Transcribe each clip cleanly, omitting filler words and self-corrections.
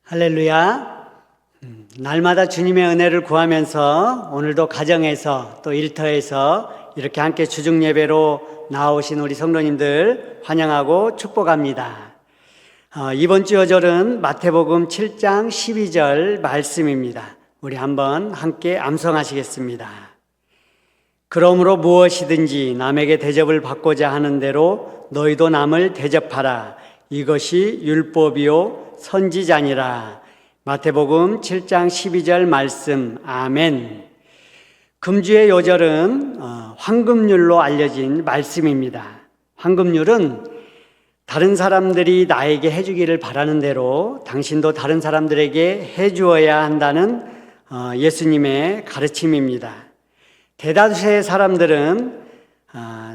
할렐루야. 날마다 주님의 은혜를 구하면서 오늘도 가정에서 또 일터에서 이렇게 함께 주중 예배로 나오신 우리 성도님들 환영하고 축복합니다. 이번 주 여절은 마태복음 7장 12절 말씀입니다. 우리 한번 함께 암송하시겠습니다. 그러므로 무엇이든지 남에게 대접을 받고자 하는 대로 너희도 남을 대접하라. 이것이 율법이요 선지자니라. 마태복음 7장 12절 말씀. 아멘. 금주의 요절은 황금률로 알려진 말씀입니다. 황금률은 다른 사람들이 나에게 해주기를 바라는 대로 당신도 다른 사람들에게 해주어야 한다는 예수님의 가르침입니다. 대다수의 사람들은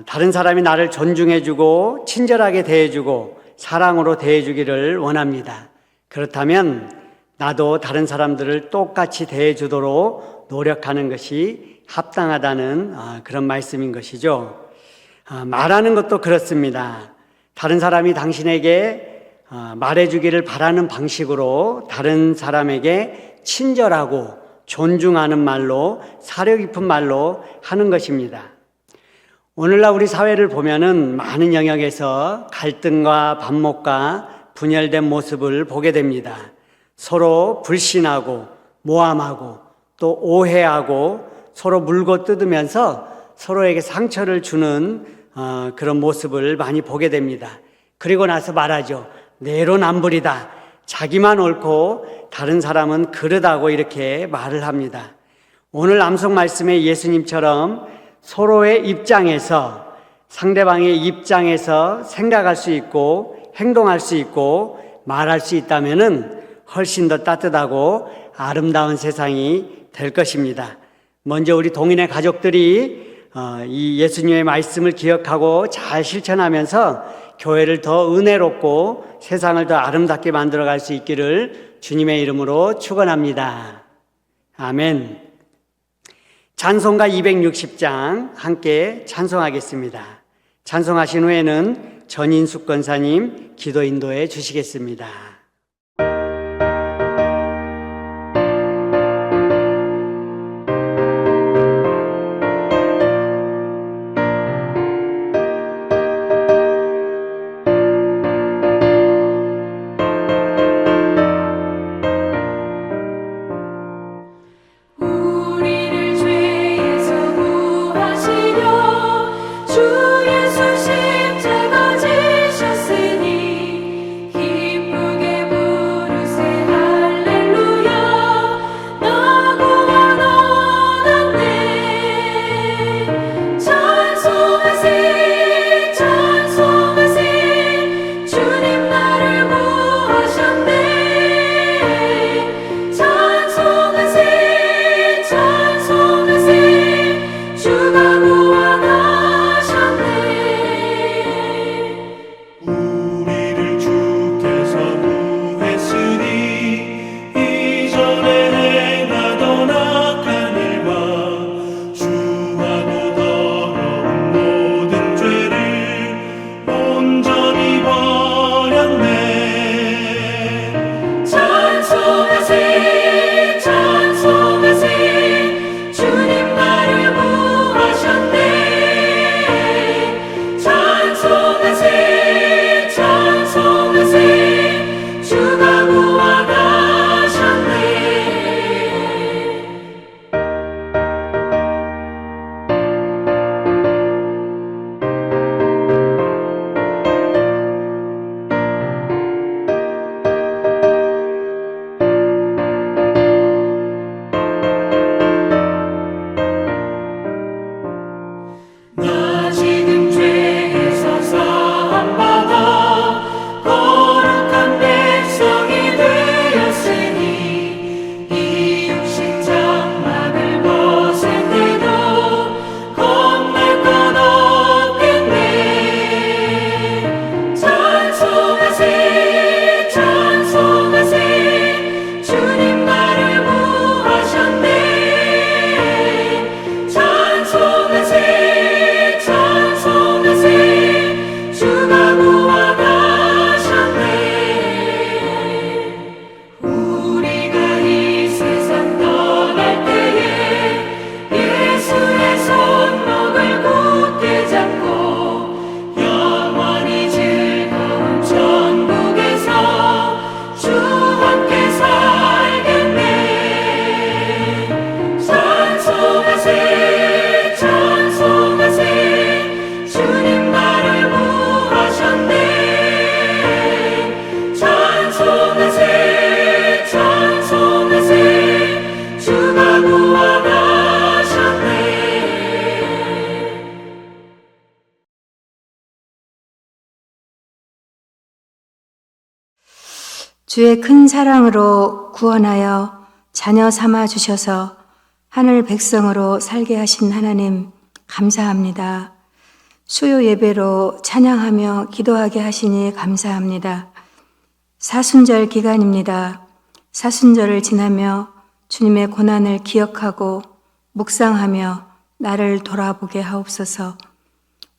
다른 사람이 나를 존중해주고 친절하게 대해주고 사랑으로 대해주기를 원합니다. 그렇다면 나도 다른 사람들을 똑같이 대해주도록 노력하는 것이 합당하다는 그런 말씀인 것이죠. 말하는 것도 그렇습니다. 다른 사람이 당신에게 말해주기를 바라는 방식으로 다른 사람에게 친절하고 존중하는 말로 사려 깊은 말로 하는 것입니다. 오늘날 우리 사회를 보면은 많은 영역에서 갈등과 반목과 분열된 모습을 보게 됩니다. 서로 불신하고 모함하고 또 오해하고 서로 물고 뜯으면서 서로에게 상처를 주는 그런 모습을 많이 보게 됩니다. 그리고 나서 말하죠. 내로남불이다. 자기만 옳고 다른 사람은 그르다고 이렇게 말을 합니다. 오늘 암송 말씀에 예수님처럼 서로의 입장에서 상대방의 입장에서 생각할 수 있고 행동할 수 있고 말할 수 있다면은 훨씬 더 따뜻하고 아름다운 세상이 될 것입니다. 먼저 우리 동인의 가족들이 이 예수님의 말씀을 기억하고 잘 실천하면서 교회를 더 은혜롭고 세상을 더 아름답게 만들어갈 수 있기를 주님의 이름으로 축원합니다. 아멘. 찬송가 260장 함께 찬송하겠습니다. 찬송하신 후에는 전인숙 권사님 기도 인도해 주시겠습니다. 주 예수 십자가 지셨으니 기쁘게 주의 큰 사랑으로 구원하여 자녀 삼아 주셔서 하늘 백성으로 살게 하신 하나님 감사합니다. 수요 예배로 찬양하며 기도하게 하시니 감사합니다. 사순절 기간입니다. 사순절을 지나며 주님의 고난을 기억하고 묵상하며 나를 돌아보게 하옵소서.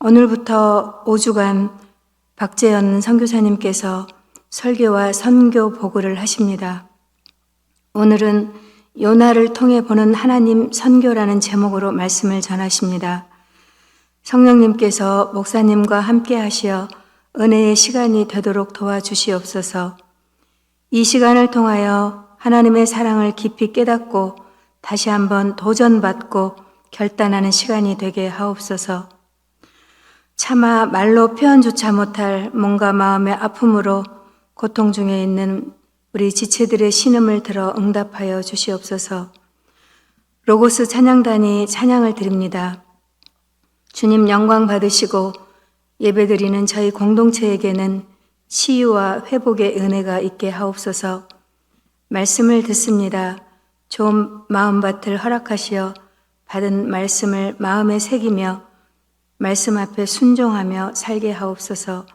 오늘부터 5주간 박재현 선교사님께서 설교와 선교 보고를 하십니다. 오늘은 요나를 통해 보는 하나님 선교라는 제목으로 말씀을 전하십니다. 성령님께서 목사님과 함께 하시어 은혜의 시간이 되도록 도와주시옵소서. 이 시간을 통하여 하나님의 사랑을 깊이 깨닫고 다시 한번 도전받고 결단하는 시간이 되게 하옵소서. 차마 말로 표현조차 못할 몸과 마음의 아픔으로 고통 중에 있는 우리 지체들의 신음을 들어 응답하여 주시옵소서. 로고스 찬양단이 찬양을 드립니다. 주님 영광 받으시고 예배드리는 저희 공동체에게는 치유와 회복의 은혜가 있게 하옵소서. 말씀을 듣습니다. 좋은 마음밭을 허락하시어 받은 말씀을 마음에 새기며 말씀 앞에 순종하며 살게 하옵소서.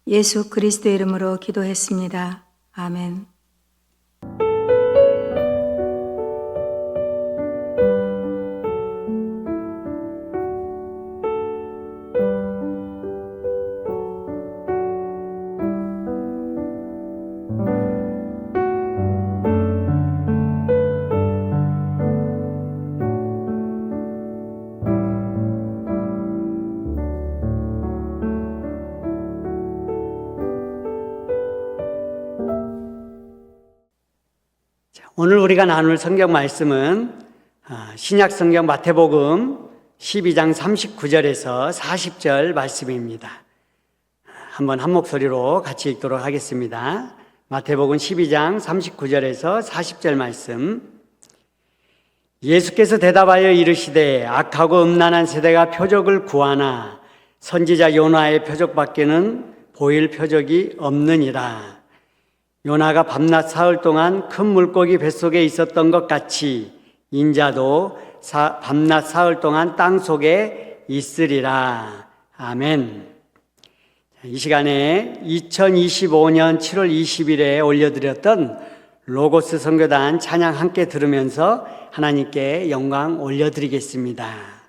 예수 그리스도의 이름으로 기도했습니다. 아멘. 오늘 우리가 나눌 성경 말씀은 신약 성경 마태복음 12장 39절에서 40절 말씀입니다. 한번 한 목소리로 같이 읽도록 하겠습니다. 마태복음 12장 39절에서 40절 말씀. 예수께서 대답하여 이르시되 악하고 음란한 세대가 표적을 구하나 선지자 요나의 표적밖에는 보일 표적이 없느니라. 요나가 밤낮 사흘 동안 큰 물고기 뱃속에 있었던 것 같이 인자도 밤낮 사흘 동안 땅속에 있으리라. 아멘. 이 시간에 2025년 7월 20일에 올려드렸던 로고스 선교단 찬양 함께 들으면서 하나님께 영광 올려드리겠습니다.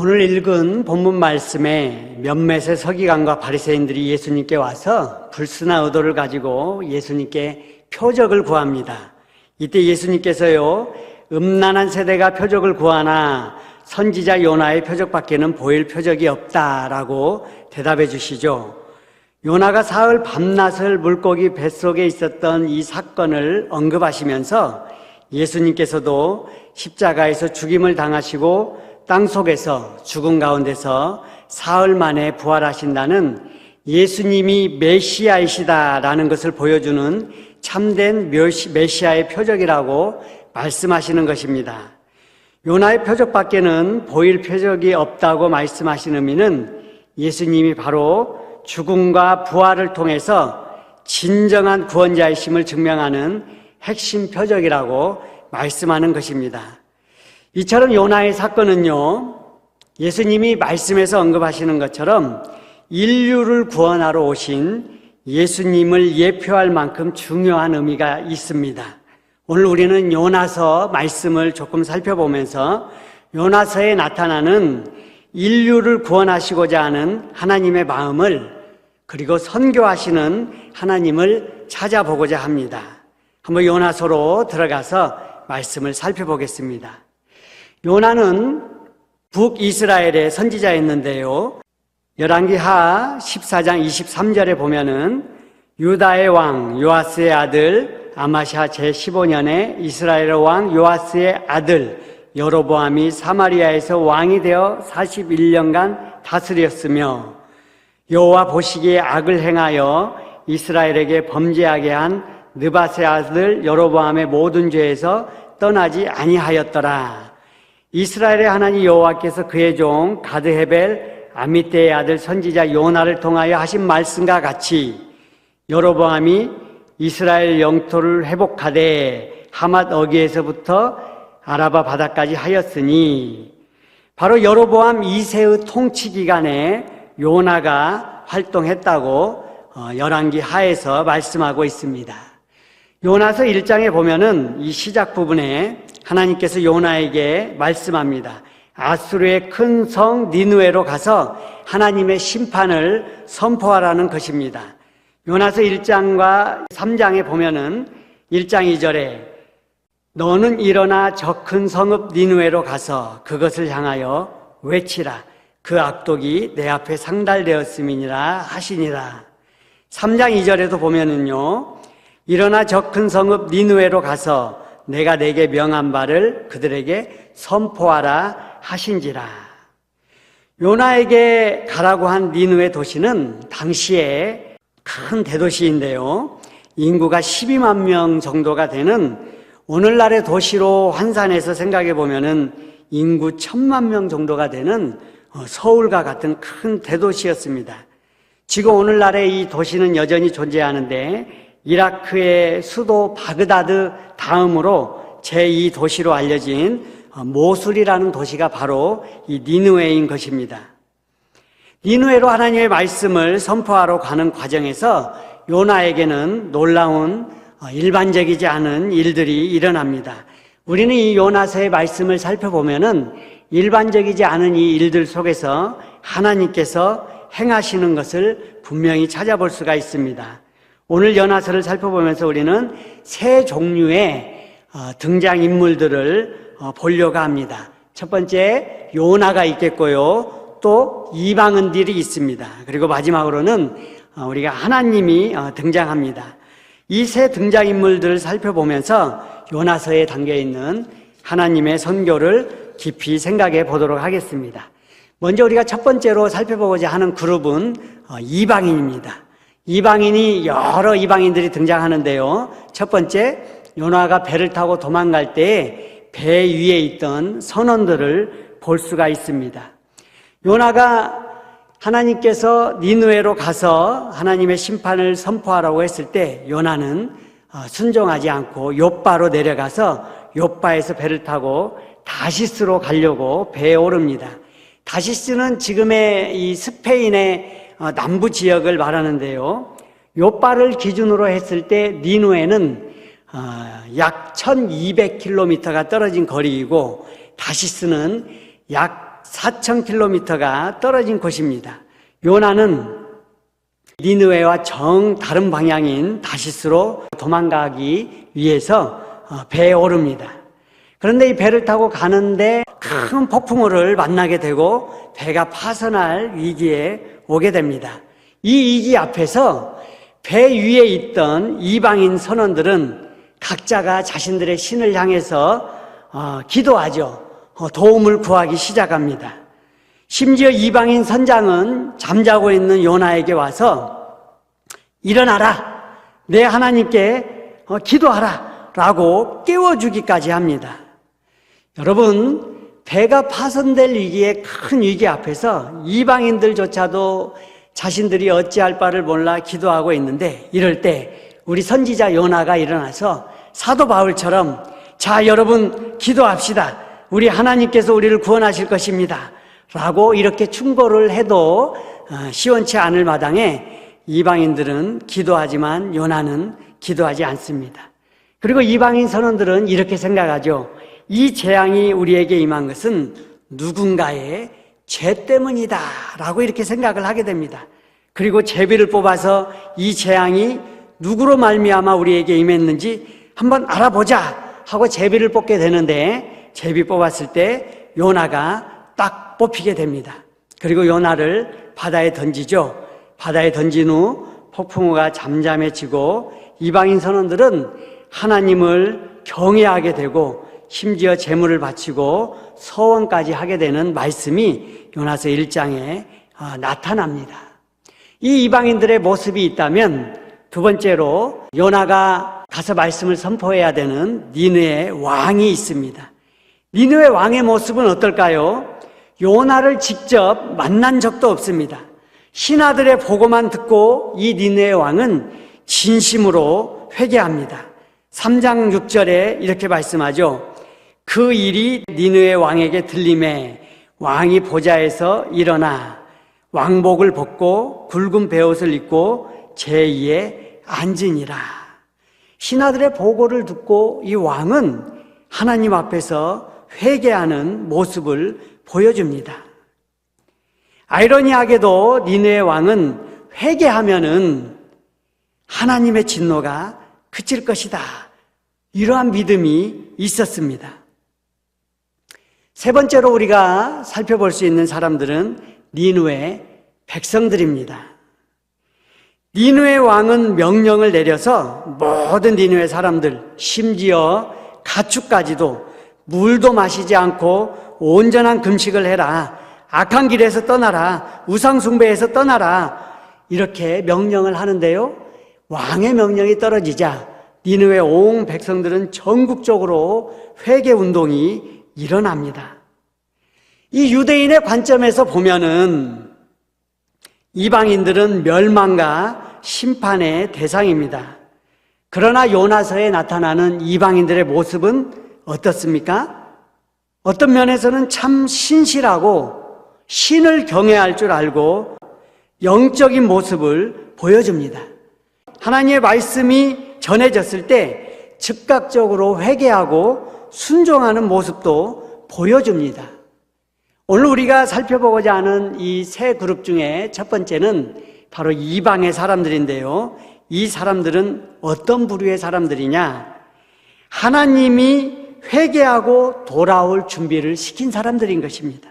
오늘 읽은 본문 말씀에 몇몇의 서기관과 바리새인들이 예수님께 와서 불순한 의도를 가지고 예수님께 표적을 구합니다. 이때 예수님께서요, 음란한 세대가 표적을 구하나 선지자 요나의 표적밖에는 보일 표적이 없다라고 대답해 주시죠. 요나가 사흘 밤낮을 물고기 뱃속에 있었던 이 사건을 언급하시면서 예수님께서도 십자가에서 죽임을 당하시고 땅속에서 죽은 가운데서 사흘 만에 부활하신다는 예수님이 메시아이시다라는 것을 보여주는 참된 메시아의 표적이라고 말씀하시는 것입니다. 요나의 표적밖에는 보일 표적이 없다고 말씀하시는 의미는 예수님이 바로 죽음과 부활을 통해서 진정한 구원자이심을 증명하는 핵심 표적이라고 말씀하는 것입니다. 이처럼 요나의 사건은요, 예수님이 말씀에서 언급하시는 것처럼 인류를 구원하러 오신 예수님을 예표할 만큼 중요한 의미가 있습니다. 오늘 우리는 요나서 말씀을 조금 살펴보면서 요나서에 나타나는 인류를 구원하시고자 하는 하나님의 마음을, 그리고 선교하시는 하나님을 찾아보고자 합니다. 한번 요나서로 들어가서 말씀을 살펴보겠습니다. 요나는 북이스라엘의 선지자였는데요, 열왕기하 14장 23절에 보면은 유다의 왕 요아스의 아들 아마샤 제15년에 이스라엘 왕 요아스의 아들 여로보암이 사마리아에서 왕이 되어 41년간 다스렸으며, 여호와 보시기에 악을 행하여 이스라엘에게 범죄하게 한 느밧의 아들 여로보암의 모든 죄에서 떠나지 아니하였더라. 이스라엘의 하나님 여호와께서 그의 종 가드헤벨 아미떼의 아들 선지자 요나를 통하여 하신 말씀과 같이 여로보암이 이스라엘 영토를 회복하되 하맛 어귀에서부터 아라바 바다까지 하였으니, 바로 여로보암 2세의 통치 기간에 요나가 활동했다고 열왕기 하에서 말씀하고 있습니다. 요나서 1장에 보면은 이 시작 부분에 하나님께서 요나에게 말씀합니다. 아수르의 큰 성 니느웨로 가서 하나님의 심판을 선포하라는 것입니다. 요나서 1장과 3장에 보면은 1장 2절에 너는 일어나 저 큰 성읍 니느웨로 가서 그것을 향하여 외치라. 그 악독이 내 앞에 상달되었음이니라 하시니라. 3장 2절에도 보면은요, 일어나 저 큰 성읍 니느웨로 가서 내가 내게 명한 바를 그들에게 선포하라 하신지라. 요나에게 가라고 한 니느웨 도시는 당시에 큰 대도시인데요, 인구가 12만 명 정도가 되는, 오늘날의 도시로 환산해서 생각해 보면은 인구 1,000만 명 정도가 되는 서울과 같은 큰 대도시였습니다. 지금 오늘날의 이 도시는 여전히 존재하는데 이라크의 수도 바그다드 다음으로 제2 도시로 알려진 모술이라는 도시가 바로 이 니느웨인 것입니다. 니느웨로 하나님의 말씀을 선포하러 가는 과정에서 요나에게는 놀라운 일반적이지 않은 일들이 일어납니다. 우리는 이 요나서의 말씀을 살펴보면은 일반적이지 않은 이 일들 속에서 하나님께서 행하시는 것을 분명히 찾아볼 수가 있습니다. 오늘 요나서를 살펴보면서 우리는 세 종류의 등장인물들을 보려고 합니다. 첫 번째, 요나가 있겠고요, 또 이방인들이 있습니다. 그리고 마지막으로는 우리가 하나님이 등장합니다. 이 세 등장인물들을 살펴보면서 요나서에 담겨있는 하나님의 선교를 깊이 생각해 보도록 하겠습니다. 먼저 우리가 첫 번째로 살펴보고자 하는 그룹은 이방인입니다. 이방인이 여러 이방인들이 등장하는데요, 첫 번째, 요나가 배를 타고 도망갈 때 배 위에 있던 선원들을 볼 수가 있습니다. 요나가 하나님께서 니느웨로 가서 하나님의 심판을 선포하라고 했을 때 요나는 순종하지 않고 욥바로 내려가서 욥바에서 배를 타고 다시스로 가려고 배에 오릅니다. 다시스는 지금의 이 스페인의 남부 지역을 말하는데요, 욥바를 기준으로 했을 때 니느웨는 약 1200km가 떨어진 거리이고 다시스는 약 4,000km가 떨어진 곳입니다. 요나는 니느웨와 정 다른 방향인 다시스로 도망가기 위해서 배에 오릅니다. 그런데 이 배를 타고 가는데 큰 폭풍우를 만나게 되고 배가 파선할 위기에 오게 됩니다. 이 위기 앞에서 배 위에 있던 이방인 선원들은 각자가 자신들의 신을 향해서 기도하죠. 도움을 구하기 시작합니다. 심지어 이방인 선장은 잠자고 있는 요나에게 와서 일어나라, 내 하나님께 기도하라 라고 깨워주기까지 합니다. 여러분, 배가 파손될 위기에 큰 위기 앞에서 이방인들조차도 자신들이 어찌할 바를 몰라 기도하고 있는데, 이럴 때 우리 선지자 요나가 일어나서 사도 바울처럼 자, 여러분 기도합시다. 우리 하나님께서 우리를 구원하실 것입니다 라고 이렇게 충고를 해도 시원치 않을 마당에 이방인들은 기도하지만 요나는 기도하지 않습니다. 그리고 이방인 선원들은 이렇게 생각하죠. 이 재앙이 우리에게 임한 것은 누군가의 죄 때문이다 라고 이렇게 생각을 하게 됩니다. 그리고 제비를 뽑아서 이 재앙이 누구로 말미암아 우리에게 임했는지 한번 알아보자 하고 제비를 뽑게 되는데, 제비 뽑았을 때 요나가 딱 뽑히게 됩니다. 그리고 요나를 바다에 던지죠. 바다에 던진 후 폭풍우가 잠잠해지고 이방인 선원들은 하나님을 경외하게 되고 심지어 제물을 바치고 서원까지 하게 되는 말씀이 요나서 1장에 나타납니다. 이 이방인들의 모습이 있다면 두 번째로 요나가 가서 말씀을 선포해야 되는 니느웨 왕이 있습니다. 니느웨 왕의 모습은 어떨까요? 요나를 직접 만난 적도 없습니다. 신하들의 보고만 듣고 이 니느웨 왕은 진심으로 회개합니다. 3장 6절에 이렇게 말씀하죠. 그 일이 니느웨 왕에게 들림에 왕이 보좌에서 일어나 왕복을 벗고 굵은 베옷을 입고 제2에 앉으니라. 신하들의 보고를 듣고 이 왕은 하나님 앞에서 회개하는 모습을 보여줍니다. 아이러니하게도 니느웨 왕은 회개하면은 하나님의 진노가 그칠 것이다, 이러한 믿음이 있었습니다. 세 번째로 우리가 살펴볼 수 있는 사람들은 니느웨 백성들입니다. 니느웨 왕은 명령을 내려서 모든 니느웨 사람들, 심지어 가축까지도 물도 마시지 않고 온전한 금식을 해라, 악한 길에서 떠나라, 우상 숭배에서 떠나라, 이렇게 명령을 하는데요, 왕의 명령이 떨어지자 니느웨 온 백성들은 전국적으로 회개 운동이 일어납니다. 이 유대인의 관점에서 보면은 이방인들은 멸망과 심판의 대상입니다. 그러나 요나서에 나타나는 이방인들의 모습은 어떻습니까? 어떤 면에서는 참 신실하고 신을 경외할 줄 알고 영적인 모습을 보여줍니다. 하나님의 말씀이 전해졌을 때 즉각적으로 회개하고 순종하는 모습도 보여줍니다. 오늘 우리가 살펴보고자 하는 이 세 그룹 중에 첫 번째는 바로 이방의 사람들인데요. 이 사람들은 어떤 부류의 사람들이냐? 하나님이 회개하고 돌아올 준비를 시킨 사람들인 것입니다.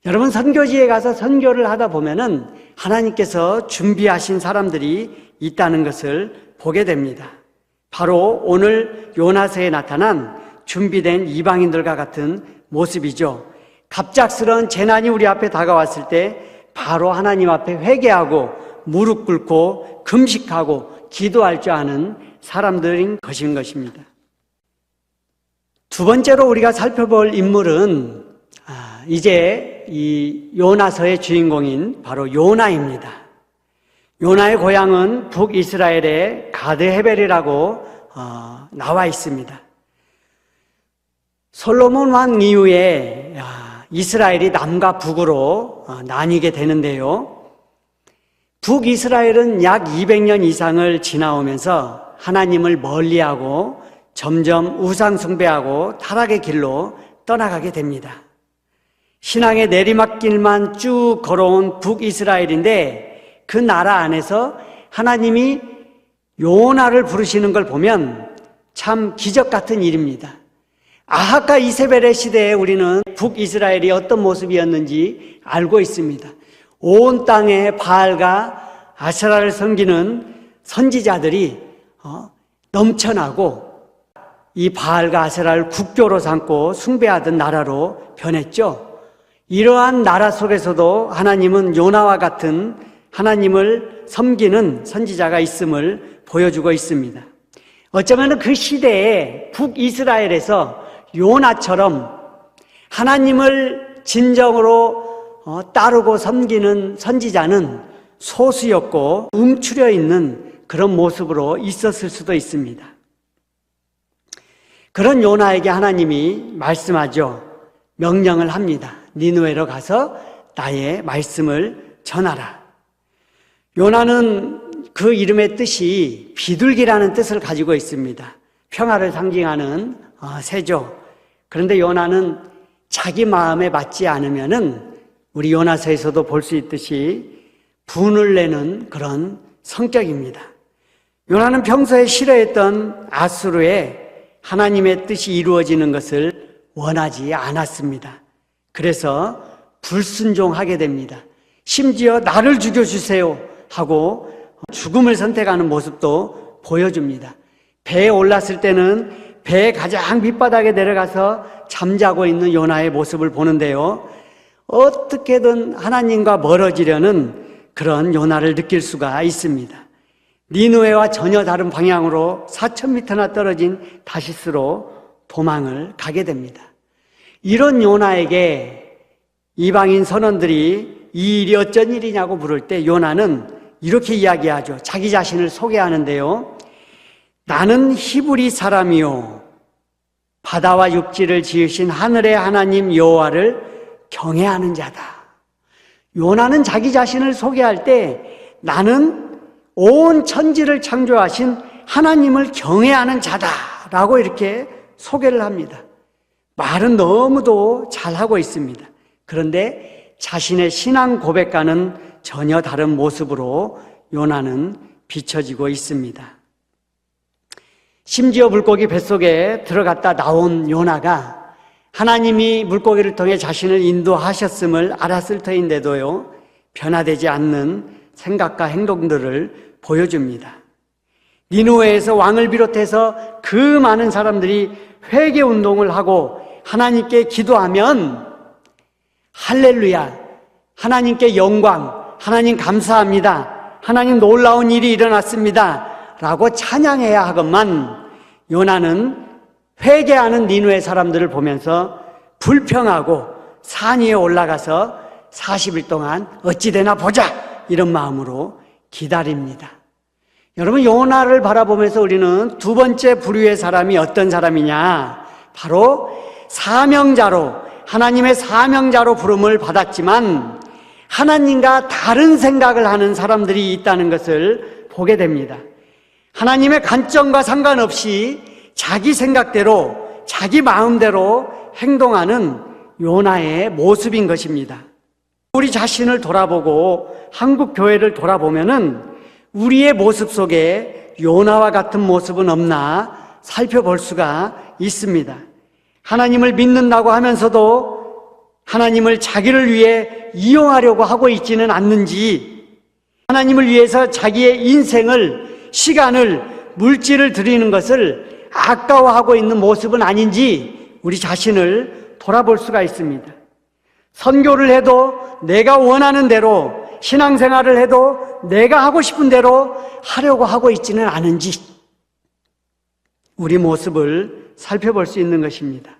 여러분, 선교지에 가서 선교를 하다 보면은 하나님께서 준비하신 사람들이 있다는 것을 보게 됩니다. 바로 오늘 요나서에 나타난 준비된 이방인들과 같은 모습이죠. 갑작스러운 재난이 우리 앞에 다가왔을 때 바로 하나님 앞에 회개하고 무릎 꿇고 금식하고 기도할 줄 아는 사람들인 것인 것입니다. 두 번째로 우리가 살펴볼 인물은 이제 이 요나서의 주인공인 바로 요나입니다. 요나의 고향은 북이스라엘의 가드헤벨이라고 나와 있습니다. 솔로몬 왕 이후에 이스라엘이 남과 북으로 나뉘게 되는데요. 북이스라엘은 약 200년 이상을 지나오면서 하나님을 멀리하고 점점 우상 숭배하고 타락의 길로 떠나가게 됩니다. 신앙의 내리막길만 쭉 걸어온 북이스라엘인데 그 나라 안에서 하나님이 요나를 부르시는 걸 보면 참 기적 같은 일입니다. 아합과 이세벨의 시대에 우리는 북이스라엘이 어떤 모습이었는지 알고 있습니다. 온 땅에 바알과 아세라를 섬기는 선지자들이 넘쳐나고 이 바알과 아세라를 국교로 삼고 숭배하던 나라로 변했죠. 이러한 나라 속에서도 하나님은 요나와 같은 하나님을 섬기는 선지자가 있음을 보여주고 있습니다. 어쩌면 그 시대에 북이스라엘에서 요나처럼 하나님을 진정으로 따르고 섬기는 선지자는 소수였고 움츠려 있는 그런 모습으로 있었을 수도 있습니다. 그런 요나에게 하나님이 말씀하죠. 명령을 합니다. 니느웨로 가서 나의 말씀을 전하라. 요나는 그 이름의 뜻이 비둘기라는 뜻을 가지고 있습니다. 평화를 상징하는 새죠. 그런데 요나는 자기 마음에 맞지 않으면은 우리 요나서에서도 볼 수 있듯이 분을 내는 그런 성격입니다. 요나는 평소에 싫어했던 아수르에 하나님의 뜻이 이루어지는 것을 원하지 않았습니다. 그래서 불순종하게 됩니다. 심지어 나를 죽여주세요 하고 죽음을 선택하는 모습도 보여줍니다. 배에 올랐을 때는 배의 가장 밑바닥에 내려가서 잠자고 있는 요나의 모습을 보는데요. 어떻게든 하나님과 멀어지려는 그런 요나를 느낄 수가 있습니다. 니느웨와 전혀 다른 방향으로 4,000m나 떨어진 다시스로 도망을 가게 됩니다. 이런 요나에게 이방인 선원들이 이 일이 어쩐 일이냐고 물을 때 요나는 이렇게 이야기하죠. 자기 자신을 소개하는데요. 나는 히브리 사람이요 바다와 육지를 지으신 하늘의 하나님 여호와를 경외하는 자다. 요나는 자기 자신을 소개할 때 나는 온 천지를 창조하신 하나님을 경외하는 자다라고 이렇게 소개를 합니다. 말은 너무도 잘하고 있습니다. 그런데 자신의 신앙 고백과는 전혀 다른 모습으로 요나는 비춰지고 있습니다. 심지어 물고기 뱃속에 들어갔다 나온 요나가 하나님이 물고기를 통해 자신을 인도하셨음을 알았을 터인데도요, 변화되지 않는 생각과 행동들을 보여줍니다. 니느웨에서 왕을 비롯해서 그 많은 사람들이 회개 운동을 하고 하나님께 기도하면 할렐루야, 하나님께 영광, 하나님 감사합니다, 하나님 놀라운 일이 일어났습니다 라고 찬양해야 하건만 요나는 회개하는 니느웨 사람들을 보면서 불평하고 산 위에 올라가서 40일 동안 어찌 되나 보자 이런 마음으로 기다립니다. 여러분, 요나를 바라보면서 우리는 두 번째 부류의 사람이 어떤 사람이냐, 바로 사명자로, 하나님의 사명자로 부름을 받았지만 하나님과 다른 생각을 하는 사람들이 있다는 것을 보게 됩니다. 하나님의 관점과 상관없이 자기 생각대로, 자기 마음대로 행동하는 요나의 모습인 것입니다. 우리 자신을 돌아보고 한국 교회를 돌아보면은 우리의 모습 속에 요나와 같은 모습은 없나 살펴볼 수가 있습니다. 하나님을 믿는다고 하면서도 하나님을 자기를 위해 이용하려고 하고 있지는 않는지, 하나님을 위해서 자기의 인생을, 시간을, 물질을 드리는 것을 아까워하고 있는 모습은 아닌지 우리 자신을 돌아볼 수가 있습니다. 선교를 해도 내가 원하는 대로, 신앙생활을 해도 내가 하고 싶은 대로 하려고 하고 있지는 않은지 우리 모습을 살펴볼 수 있는 것입니다.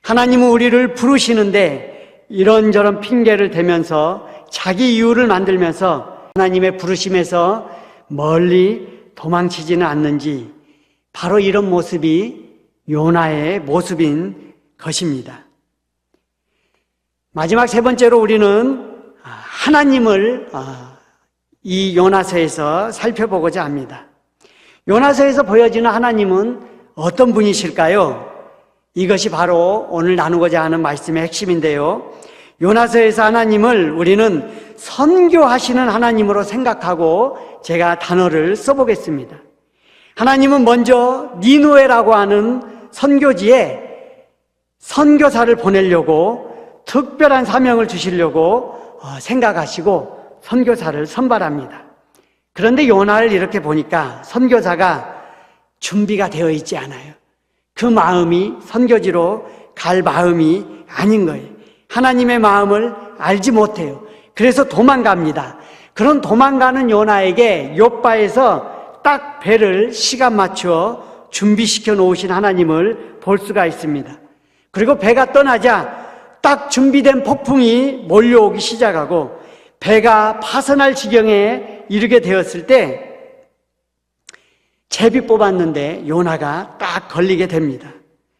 하나님은 우리를 부르시는데 이런저런 핑계를 대면서 자기 이유를 만들면서 하나님의 부르심에서 멀리 도망치지는 않는지, 바로 이런 모습이 요나의 모습인 것입니다. 마지막 세 번째로 우리는 하나님을 이 요나서에서 살펴보고자 합니다. 요나서에서 보여지는 하나님은 어떤 분이실까요? 이것이 바로 오늘 나누고자 하는 말씀의 핵심인데요. 요나서에서 하나님을 우리는 선교하시는 하나님으로 생각하고 제가 단어를 써보겠습니다. 하나님은 먼저 니누에라고 하는 선교지에 선교사를 보내려고 특별한 사명을 주시려고 생각하시고 선교사를 선발합니다. 그런데 요나를 이렇게 보니까 선교사가 준비가 되어 있지 않아요. 그 마음이 선교지로 갈 마음이 아닌 거예요. 하나님의 마음을 알지 못해요. 그래서 도망갑니다. 그런 도망가는 요나에게 욥바에서 딱 배를 시간 맞춰 준비시켜 놓으신 하나님을 볼 수가 있습니다. 그리고 배가 떠나자 딱 준비된 폭풍이 몰려오기 시작하고 배가 파선할 지경에 이르게 되었을 때 제비 뽑았는데 요나가 딱 걸리게 됩니다.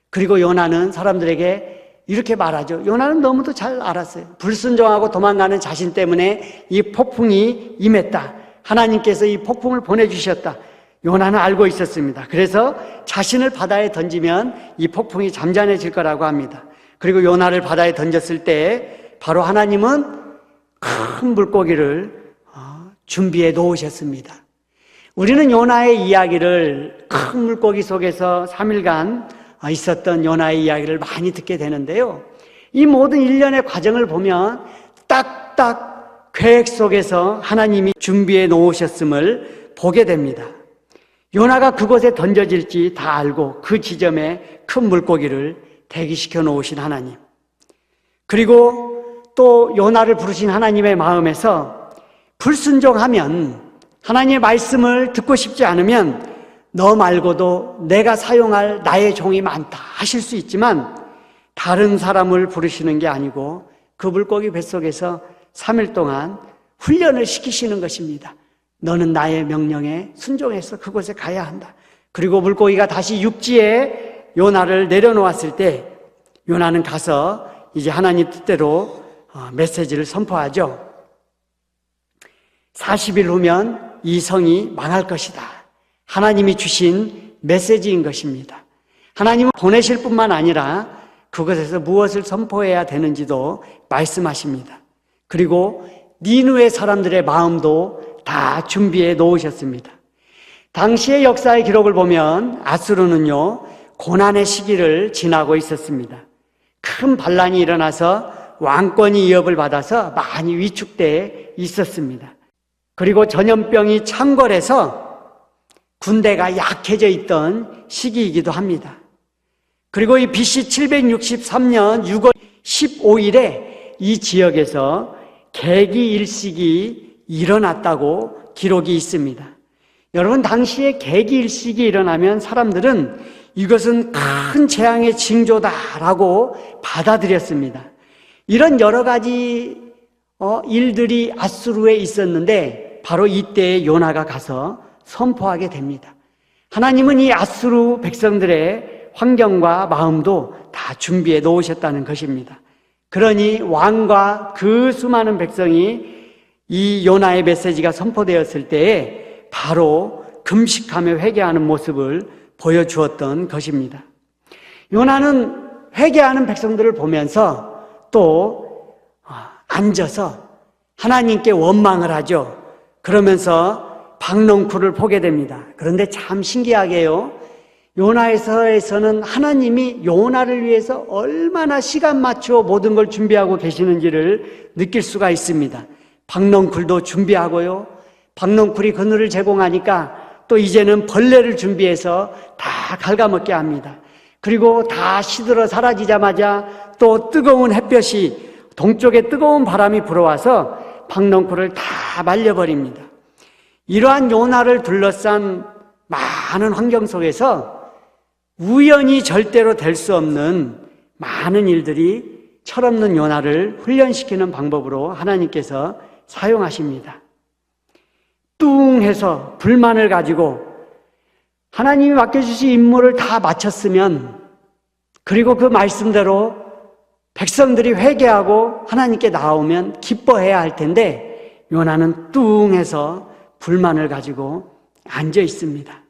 그리고 요나는 사람들에게 이렇게 말하죠. 요나는 너무도 잘 알았어요. 불순종하고 도망가는 자신 때문에 이 폭풍이 임했다. 하나님께서 이 폭풍을 보내주셨다. 요나는 알고 있었습니다. 그래서 자신을 바다에 던지면 이 폭풍이 잠잠해질 거라고 합니다. 그리고 요나를 바다에 던졌을 때 바로 하나님은 큰 물고기를 준비해 놓으셨습니다. 우리는 요나의 이야기를 큰 물고기 속에서 3일간 있었던 요나의 이야기를 많이 듣게 되는데요. 이 모든 일련의 과정을 보면 딱딱 계획 속에서 하나님이 준비해 놓으셨음을 보게 됩니다. 요나가 그곳에 던져질지 다 알고 그 지점에 큰 물고기를 대기시켜 놓으신 하나님. 그리고 또 요나를 부르신 하나님의 마음에서 불순종하면 하나님의 말씀을 듣고 싶지 않으면 너 말고도 내가 사용할 나의 종이 많다 하실 수 있지만 다른 사람을 부르시는 게 아니고 그 물고기 뱃속에서 3일 동안 훈련을 시키시는 것입니다. 너는 나의 명령에 순종해서 그곳에 가야 한다. 그리고 물고기가 다시 육지에 요나를 내려놓았을 때 요나는 가서 이제 하나님 뜻대로 메시지를 선포하죠. 40일 후면 이 성이 망할 것이다. 하나님이 주신 메시지인 것입니다. 하나님은 보내실 뿐만 아니라 그것에서 무엇을 선포해야 되는지도 말씀하십니다. 그리고 니누의 사람들의 마음도 다 준비해 놓으셨습니다. 당시의 역사의 기록을 보면 아수르는요, 고난의 시기를 지나고 있었습니다. 큰 반란이 일어나서 왕권이 위협을 받아서 많이 위축돼 있었습니다. 그리고 전염병이 창궐해서 군대가 약해져 있던 시기이기도 합니다. 그리고 이 BC 763년 6월 15일에 이 지역에서 계기일식이 일어났다고 기록이 있습니다. 여러분, 당시에 계기일식이 일어나면 사람들은 이것은 큰 재앙의 징조다라고 받아들였습니다. 이런 여러 가지 일들이 아수르에 있었는데 바로 이때 요나가 가서 선포하게 됩니다. 하나님은 이 아수르 백성들의 환경과 마음도 다 준비해 놓으셨다는 것입니다. 그러니 왕과 그 수많은 백성이 이 요나의 메시지가 선포되었을 때에 바로 금식하며 회개하는 모습을 보여주었던 것입니다. 요나는 회개하는 백성들을 보면서 또 앉아서 하나님께 원망을 하죠. 그러면서 박넝쿨을 보게 됩니다. 그런데 참 신기하게요, 요나서에서는 하나님이 요나를 위해서 얼마나 시간 맞추어 모든 걸 준비하고 계시는지를 느낄 수가 있습니다. 박넝쿨도 준비하고요, 박넝쿨이 그늘을 제공하니까 또 이제는 벌레를 준비해서 다 갉아먹게 합니다. 그리고 다 시들어 사라지자마자 또 뜨거운 햇볕이, 동쪽에 뜨거운 바람이 불어와서 박넝쿨을 다 말려버립니다. 이러한 요나를 둘러싼 많은 환경 속에서 우연히 절대로 될 수 없는 많은 일들이 철없는 요나를 훈련시키는 방법으로 하나님께서 사용하십니다. 뚱 해서 불만을 가지고 하나님이 맡겨주신 임무를 다 마쳤으면, 그리고 그 말씀대로 백성들이 회개하고 하나님께 나오면 기뻐해야 할 텐데 요나는 뚱 해서 불만을 가지고 앉아 있습니다.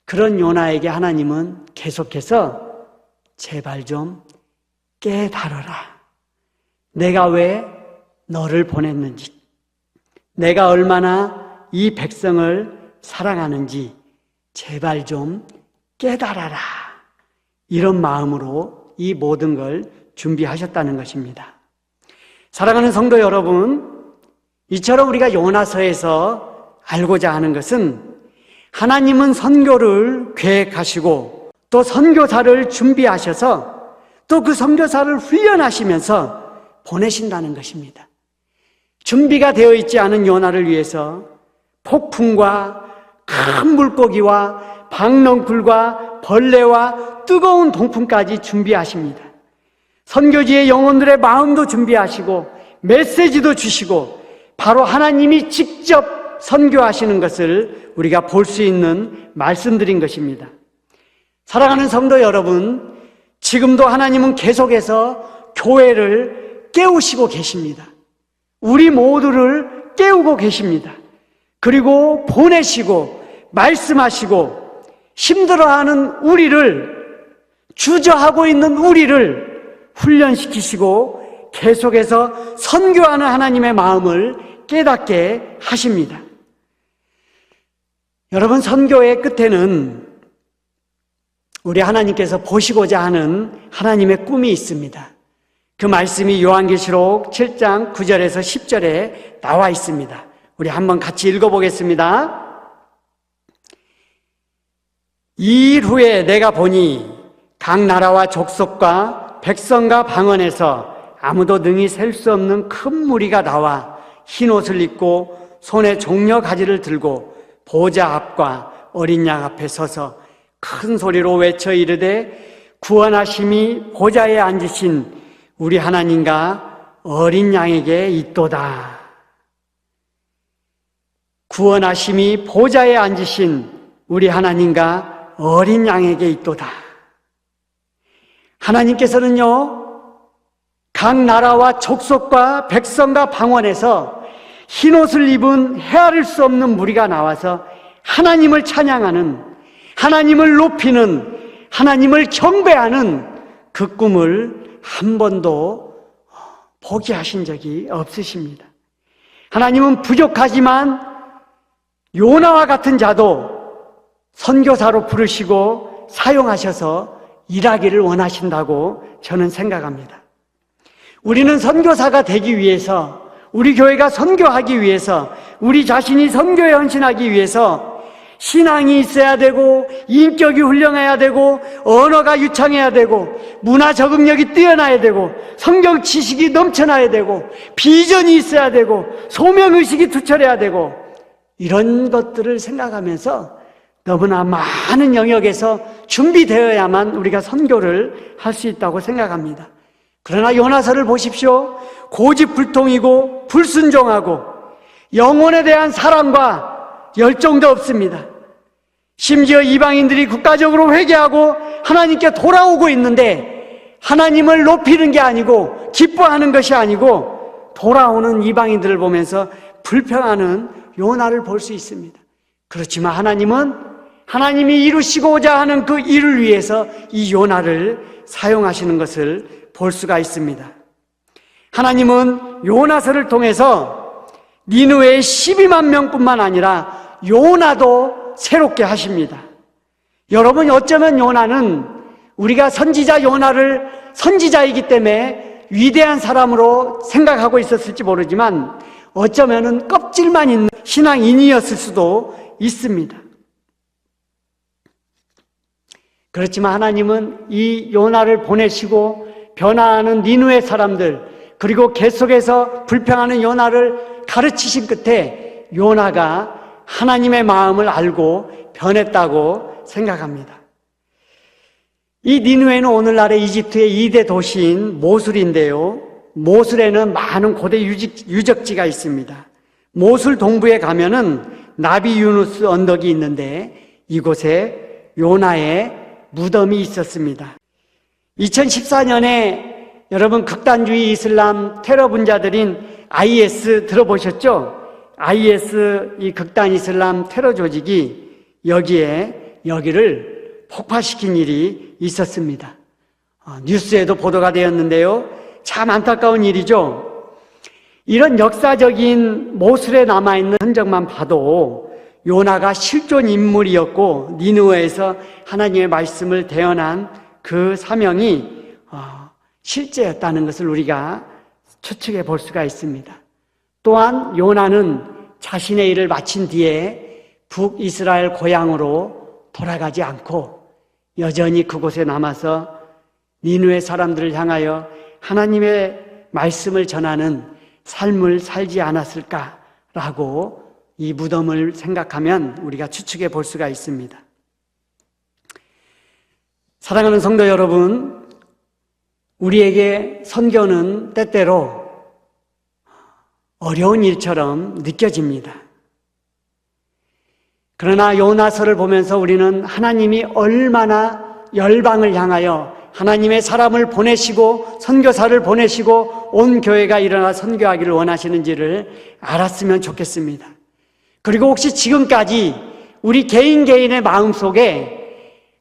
그런 요나에게 하나님은 계속해서 제발 좀 깨달아라. 내가 왜 너를 보냈는지, 내가 얼마나 이 백성을 사랑하는지 제발 좀 깨달아라. 이런 마음으로 이 모든 걸 준비하셨다는 것입니다. 사랑하는 성도 여러분, 이처럼 우리가 요나서에서 알고자 하는 것은 하나님은 선교를 계획하시고 또 선교사를 준비하셔서 또 그 선교사를 훈련하시면서 보내신다는 것입니다. 준비가 되어 있지 않은 요나를 위해서 폭풍과 큰 물고기와 박넝쿨과 벌레와 뜨거운 동풍까지 준비하십니다. 선교지의 영혼들의 마음도 준비하시고 메시지도 주시고 바로 하나님이 직접 선교하시는 것을 우리가 볼 수 있는 말씀드린 것입니다. 사랑하는 성도 여러분, 지금도 하나님은 계속해서 교회를 깨우시고 계십니다. 우리 모두를 깨우고 계십니다. 그리고 보내시고 말씀하시고 힘들어하는 우리를, 주저하고 있는 우리를 훈련시키시고 계속해서 선교하는 하나님의 마음을 깨닫게 하십니다. 여러분, 선교의 끝에는 우리 하나님께서 보시고자 하는 하나님의 꿈이 있습니다. 그 말씀이 요한계시록 7장 9절에서 10절에 나와 있습니다. 우리 한번 같이 읽어보겠습니다. 이 일 후에 내가 보니 각 나라와 족속과 백성과 방언에서 아무도 능히 셀 수 없는 큰 무리가 나와 흰 옷을 입고 손에 종려 가지를 들고 보좌 앞과 어린 양 앞에 서서 큰 소리로 외쳐 이르되 구원하심이 보좌에 앉으신 우리 하나님과 어린 양에게 있도다. 구원하심이 보좌에 앉으신 우리 하나님과 어린 양에게 있도다. 하나님께서는요, 각 나라와 족속과 백성과 방언에서 흰옷을 입은 헤아릴 수 없는 무리가 나와서 하나님을 찬양하는, 하나님을 높이는, 하나님을 경배하는 그 꿈을 한 번도 포기하신 적이 없으십니다. 하나님은 부족하지만 요나와 같은 자도 선교사로 부르시고 사용하셔서 일하기를 원하신다고 저는 생각합니다. 우리는 선교사가 되기 위해서, 우리 교회가 선교하기 위해서, 우리 자신이 선교에 헌신하기 위해서 신앙이 있어야 되고, 인격이 훌륭해야 되고, 언어가 유창해야 되고, 문화 적응력이 뛰어나야 되고, 성경 지식이 넘쳐나야 되고, 비전이 있어야 되고, 소명의식이 투철해야 되고, 이런 것들을 생각하면서 너무나 많은 영역에서 준비되어야만 우리가 선교를 할 수 있다고 생각합니다. 그러나 요나서를 보십시오. 고집불통이고 불순종하고 영혼에 대한 사랑과 열정도 없습니다. 심지어 이방인들이 국가적으로 회개하고 하나님께 돌아오고 있는데 하나님을 높이는 게 아니고 기뻐하는 것이 아니고 돌아오는 이방인들을 보면서 불평하는 요나를 볼 수 있습니다. 그렇지만 하나님은 하나님이 이루시고자 하는 그 일을 위해서 이 요나를 사용하시는 것을 볼 수가 있습니다. 하나님은 요나서를 통해서 니느웨의 12만 명뿐만 아니라 요나도 새롭게 하십니다. 여러분, 어쩌면 요나는 우리가 선지자 요나를 선지자이기 때문에 위대한 사람으로 생각하고 있었을지 모르지만 어쩌면은 껍질만 있는 신앙인이었을 수도 있습니다. 그렇지만 하나님은 이 요나를 보내시고 변화하는 니느웨 사람들, 그리고 계속해서 불평하는 요나를 가르치신 끝에 요나가 하나님의 마음을 알고 변했다고 생각합니다. 이 니느웨는 오늘날의 이집트의 2대 도시인 모술인데요, 모술에는 많은 고대 유적지가 있습니다. 모술 동부에 가면은 나비 유누스 언덕이 있는데 이곳에 요나의 무덤이 있었습니다. 2014년에 여러분 극단주의 이슬람 테러 분자들인 IS 들어보셨죠? IS, 이 극단 이슬람 테러 조직이 여기를 폭파시킨 일이 있었습니다. 뉴스에도 보도가 되었는데요. 참 안타까운 일이죠. 이런 역사적인 모술에 남아있는 흔적만 봐도 요나가 실존 인물이었고 니느웨에서 하나님의 말씀을 대언한 그 사명이 실제였다는 것을 우리가 추측해 볼 수가 있습니다. 또한 요나는 자신의 일을 마친 뒤에 북이스라엘 고향으로 돌아가지 않고 여전히 그곳에 남아서 니느웨 사람들을 향하여 하나님의 말씀을 전하는 삶을 살지 않았을까라고 이 무덤을 생각하면 우리가 추측해 볼 수가 있습니다. 사랑하는 성도 여러분, 우리에게 선교는 때때로 어려운 일처럼 느껴집니다. 그러나 요나서를 보면서 우리는 하나님이 얼마나 열방을 향하여 하나님의 사람을 보내시고 선교사를 보내시고 온 교회가 일어나 선교하기를 원하시는지를 알았으면 좋겠습니다. 그리고 혹시 지금까지 우리 개인의 마음속에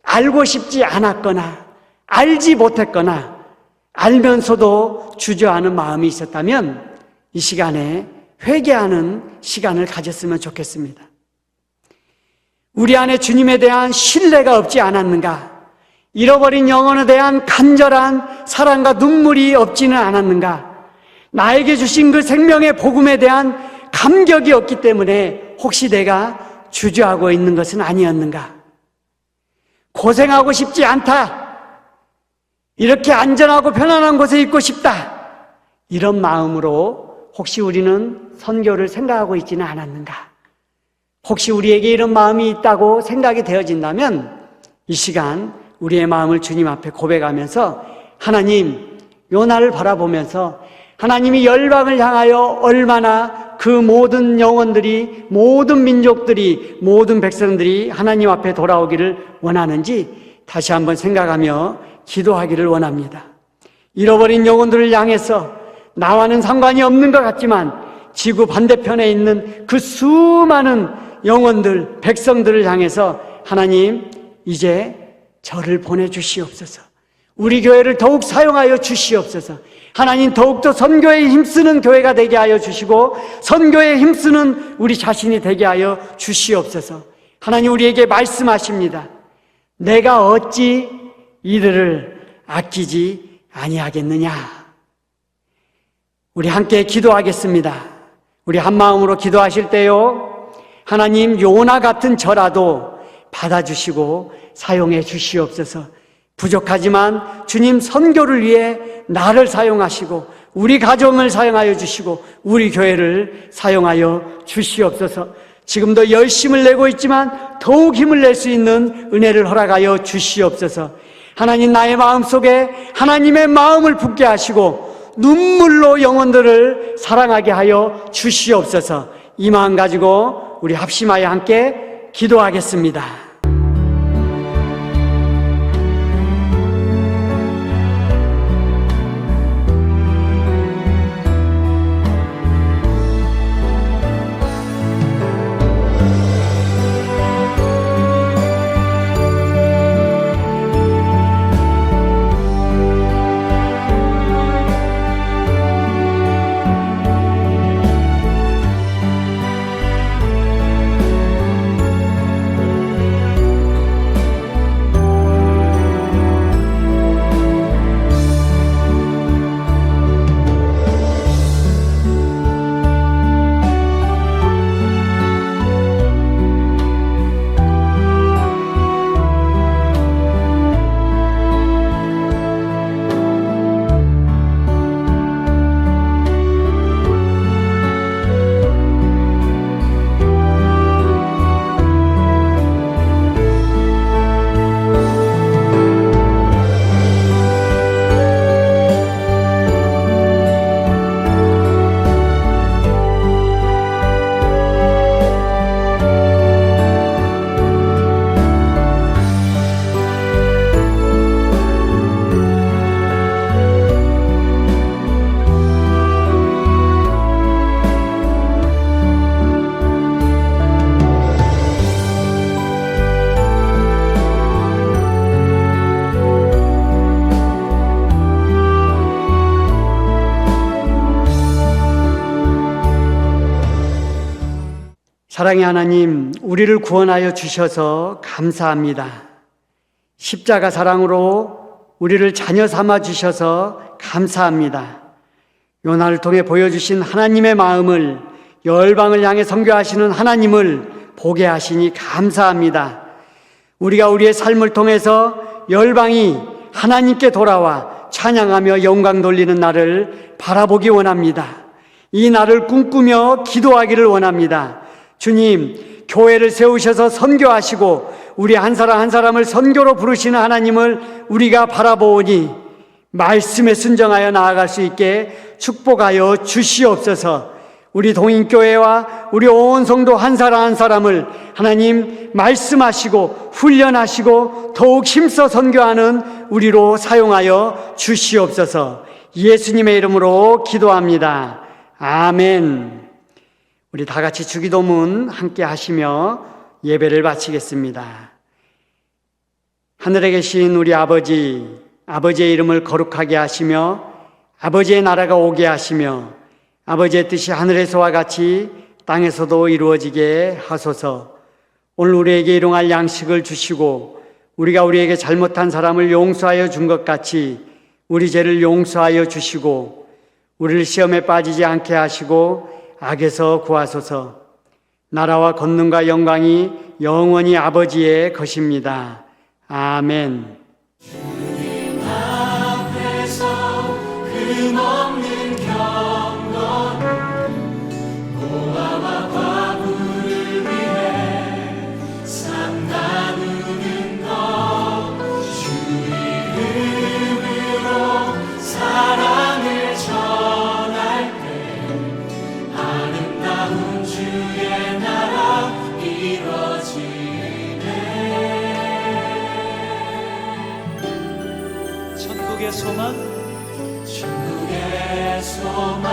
알고 싶지 않았거나 알지 못했거나 알면서도 주저하는 마음이 있었다면 이 시간에 회개하는 시간을 가졌으면 좋겠습니다. 우리 안에 주님에 대한 신뢰가 없지 않았는가? 잃어버린 영혼에 대한 간절한 사랑과 눈물이 없지는 않았는가? 나에게 주신 그 생명의 복음에 대한 감격이 없기 때문에 혹시 내가 주저하고 있는 것은 아니었는가? 고생하고 싶지 않다. 이렇게 안전하고 편안한 곳에 있고 싶다. 이런 마음으로 혹시 우리는 선교를 생각하고 있지는 않았는가? 혹시 우리에게 이런 마음이 있다고 생각이 되어진다면 이 시간 우리의 마음을 주님 앞에 고백하면서 하나님, 요나를 바라보면서 하나님이 열방을 향하여 얼마나 그 모든 영혼들이, 모든 민족들이, 모든 백성들이 하나님 앞에 돌아오기를 원하는지 다시 한번 생각하며 기도하기를 원합니다. 잃어버린 영혼들을 향해서 나와는 상관이 없는 것 같지만 지구 반대편에 있는 그 수많은 영혼들, 백성들을 향해서 하나님, 이제 저를 보내주시옵소서. 우리 교회를 더욱 사용하여 주시옵소서. 하나님, 더욱더 선교에 힘쓰는 교회가 되게 하여 주시고 선교에 힘쓰는 우리 자신이 되게 하여 주시옵소서. 하나님, 우리에게 말씀하십니다. 내가 어찌 이들을 아끼지 아니하겠느냐. 우리 함께 기도하겠습니다. 우리 한 마음으로 기도하실 때요, 하나님, 요나 같은 저라도 받아주시고 사용해 주시옵소서. 부족하지만 주님, 선교를 위해 나를 사용하시고 우리 가정을 사용하여 주시고 우리 교회를 사용하여 주시옵소서. 지금도 열심을 내고 있지만 더욱 힘을 낼 수 있는 은혜를 허락하여 주시옵소서. 하나님, 나의 마음속에 하나님의 마음을 품게 하시고 눈물로 영혼들을 사랑하게 하여 주시옵소서. 이 마음 가지고 우리 합심하여 함께 기도하겠습니다. 사랑의 하나님, 우리를 구원하여 주셔서 감사합니다. 십자가 사랑으로 우리를 자녀 삼아 주셔서 감사합니다. 요나를 통해 보여주신 하나님의 마음을, 열방을 향해 선교하시는 하나님을 보게 하시니 감사합니다. 우리가 우리의 삶을 통해서 열방이 하나님께 돌아와 찬양하며 영광 돌리는 날을 바라보기 원합니다. 이 날을 꿈꾸며 기도하기를 원합니다. 주님, 교회를 세우셔서 선교하시고 우리 한 사람 한 사람을 선교로 부르시는 하나님을 우리가 바라보니 말씀에 순종하여 나아갈 수 있게 축복하여 주시옵소서. 우리 동인교회와 우리 온 성도 한 사람 한 사람을 하나님 말씀하시고 훈련하시고 더욱 힘써 선교하는 우리로 사용하여 주시옵소서. 예수님의 이름으로 기도합니다. 아멘. 우리 다 같이 주기도문 함께 하시며 예배를 마치겠습니다. 하늘에 계신 우리 아버지, 아버지의 이름을 거룩하게 하시며 아버지의 나라가 오게 하시며 아버지의 뜻이 하늘에서와 같이 땅에서도 이루어지게 하소서. 오늘 우리에게 일용할 양식을 주시고 우리가 우리에게 잘못한 사람을 용서하여 준 것 같이 우리 죄를 용서하여 주시고 우리를 시험에 빠지지 않게 하시고 악에서 구하소서. 나라와 권능과 영광이 영원히 아버지의 것입니다. 아멘. 주님 앞에서 금없는 경건 고아와 과부를 위해 삶 나누는 것 주의 이름으로 사랑을 전할 때 아름다운 주의 나라 이루어지네. 천국의 소망, 천국의 소망